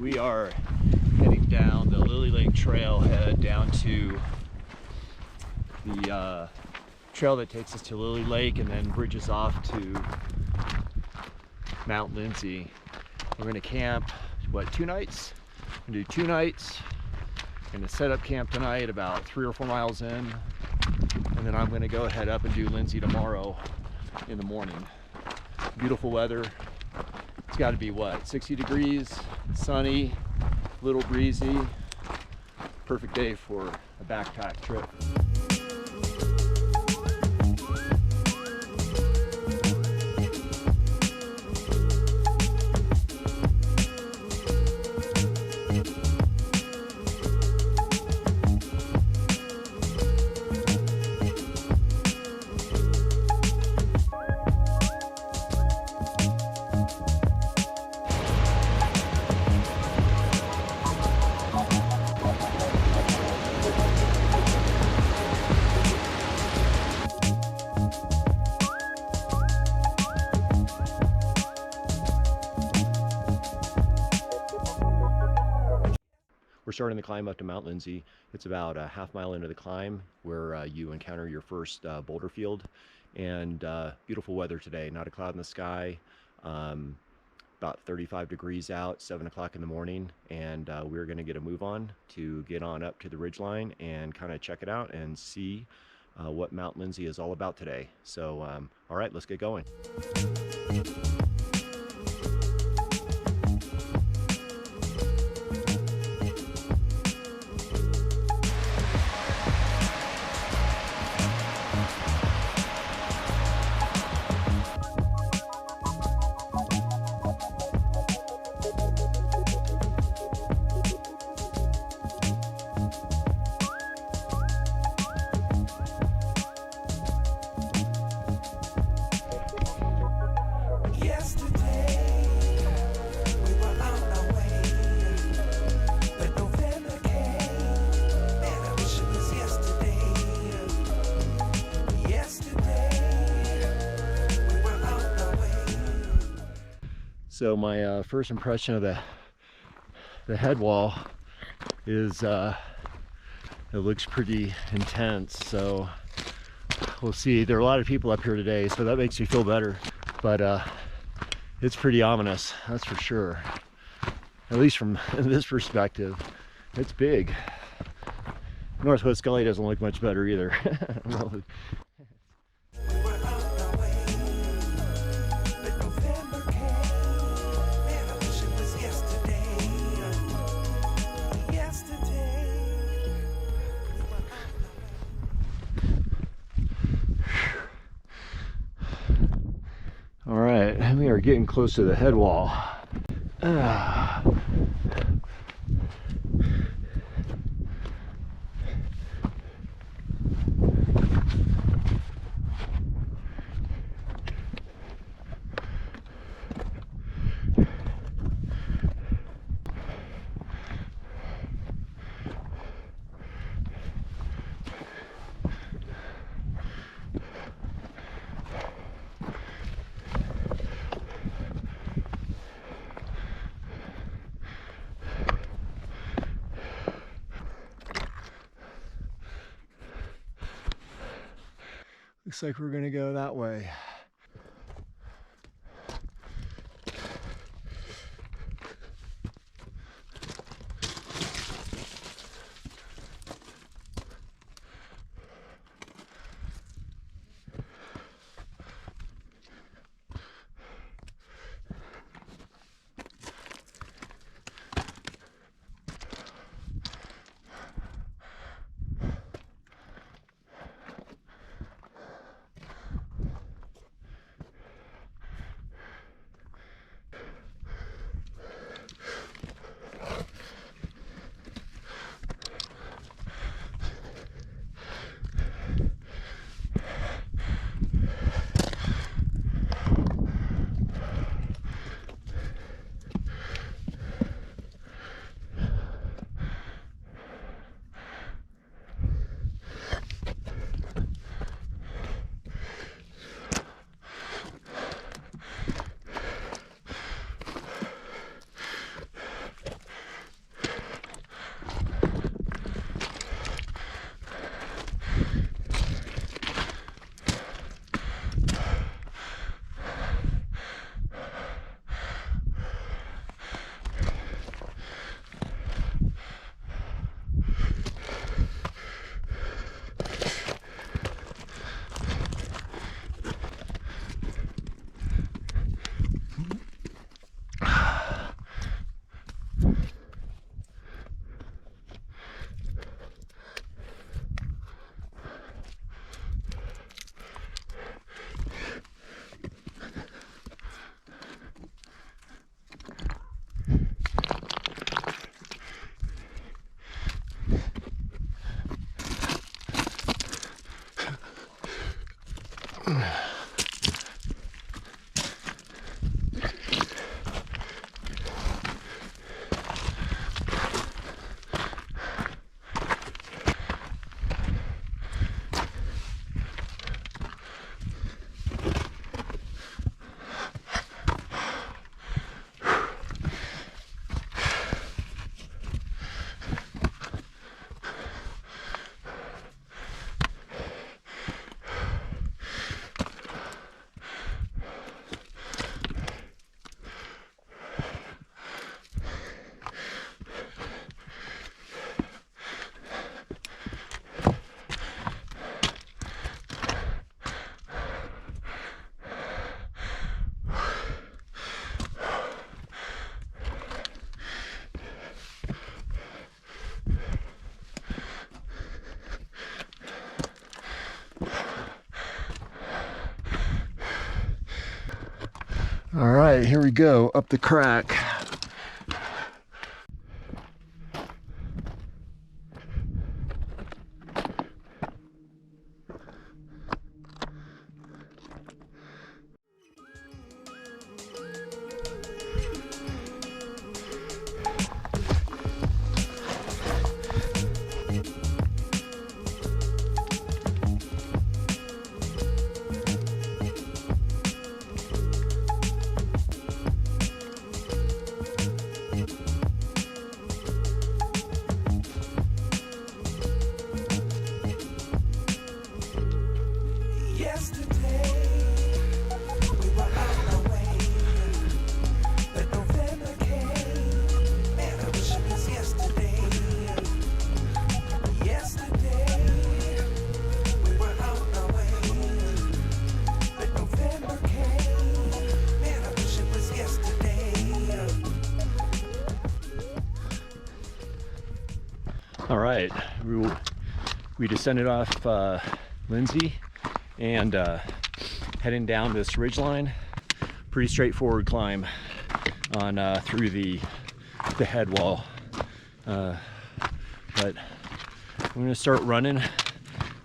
We are heading down the Lilly Lake trailhead down to the trail that takes us to Lilly Lake and then bridges off to Mt Lindsey. We're going to camp, what, 2 nights? We're going to do 2 nights. Going to set up camp tonight about 3 or 4 miles in, and then I'm going to go head up and do Lindsey tomorrow in the morning. Beautiful weather. It's got to be what, 60 degrees, sunny, a little breezy. Perfect day for a backpack trip. We're starting the climb up to Mt Lindsey. It's about a half mile into the climb where you encounter your first boulder field, and beautiful weather today. Not a cloud in the sky. About 35 degrees out, 7 o'clock in the morning, and we're going to get a move on to get on up to the ridgeline and kind of check it out and see what Mt Lindsey is all about today. So, all right, let's get going. So my first impression of the head wall is it looks pretty intense. So we'll see. There are a lot of people up here today, so that makes me feel better. But it's pretty ominous, that's for sure. At least from this perspective, it's big. Northwest Gully doesn't look much better either. All right, we are getting close to the head wall. Looks like we're gonna go that way. All right, here we go, up the crack. All right, we descended off Lindsey and heading down this ridgeline. Pretty straightforward climb on through the head wall. But I'm gonna start running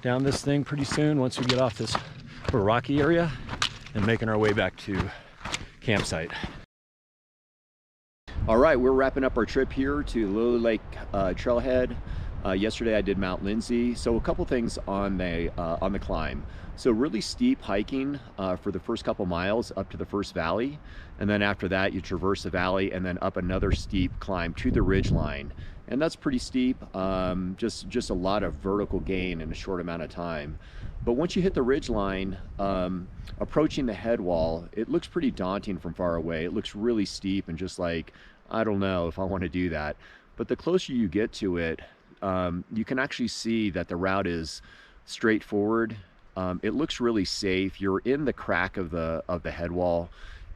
down this thing pretty soon once we get off this rocky area and making our way back to campsite. All right, we're wrapping up our trip here to Lilly Lake Trailhead. Yesterday I did Mt Lindsey. So a couple things on the climb. So really steep hiking for the first couple miles up to the first valley, and then after that you traverse the valley and then up another steep climb to the ridge line, and that's pretty steep. Just a lot of vertical gain in a short amount of time. But once you hit the ridge line, approaching the head wall, it looks pretty daunting from far away. It looks really steep and just like, I don't know if I want to do that. But the closer you get to it, you can actually see that the route is straightforward. It looks really safe. You're in the crack of the head wall,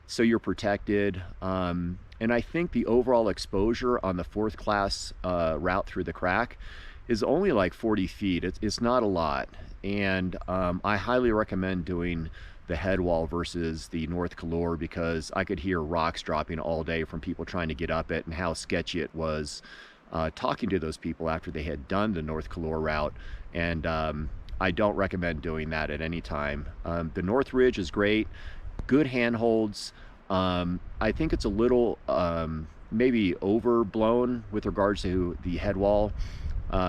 so you're protected. And I think the overall exposure on the fourth class route through the crack is only like 40 feet. It's not a lot. And I highly recommend doing the head wall versus the North Calore, because I could hear rocks dropping all day from people trying to get up it, and how sketchy it was talking to those people after they had done the North Calore route. And I don't recommend doing that at any time. The North Ridge is great, good handholds. I think it's a little maybe overblown with regards to the head wall.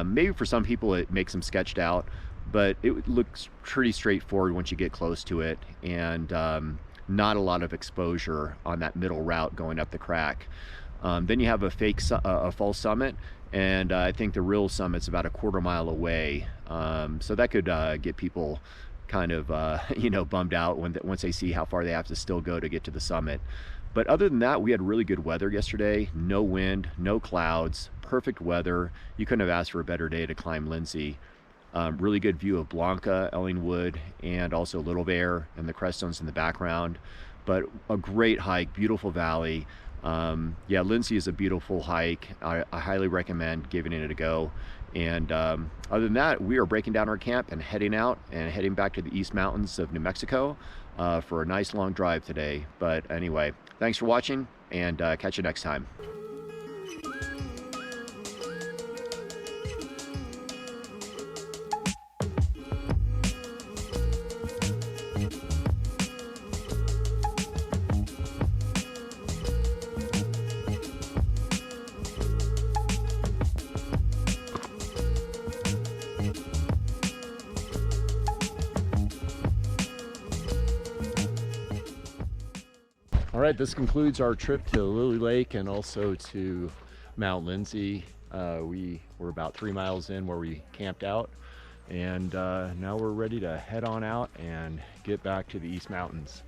Maybe for some people it makes them sketched out, but it looks pretty straightforward once you get close to it, and not a lot of exposure on that middle route going up the crack. Then you have a false summit, and I think the real summit's about a quarter mile away. So that could get people kind of bummed out once they see how far they have to still go to get to the summit. But other than that, we had really good weather yesterday. No wind, no clouds, perfect weather. You couldn't have asked for a better day to climb Lindsey. Really good view of Blanca, Ellingwood, and also Little Bear and the Creststones in the background. But a great hike, beautiful valley. Yeah, Lindsey is a beautiful hike. I highly recommend giving it a go. And other than that, we are breaking down our camp and heading out and heading back to the East Mountains of New Mexico for a nice long drive today. But anyway, thanks for watching, and catch you next time. All right, this concludes our trip to Lilly Lake and also to Mt Lindsey. We were about 3 miles in where we camped out, and now we're ready to head on out and get back to the East Mountains.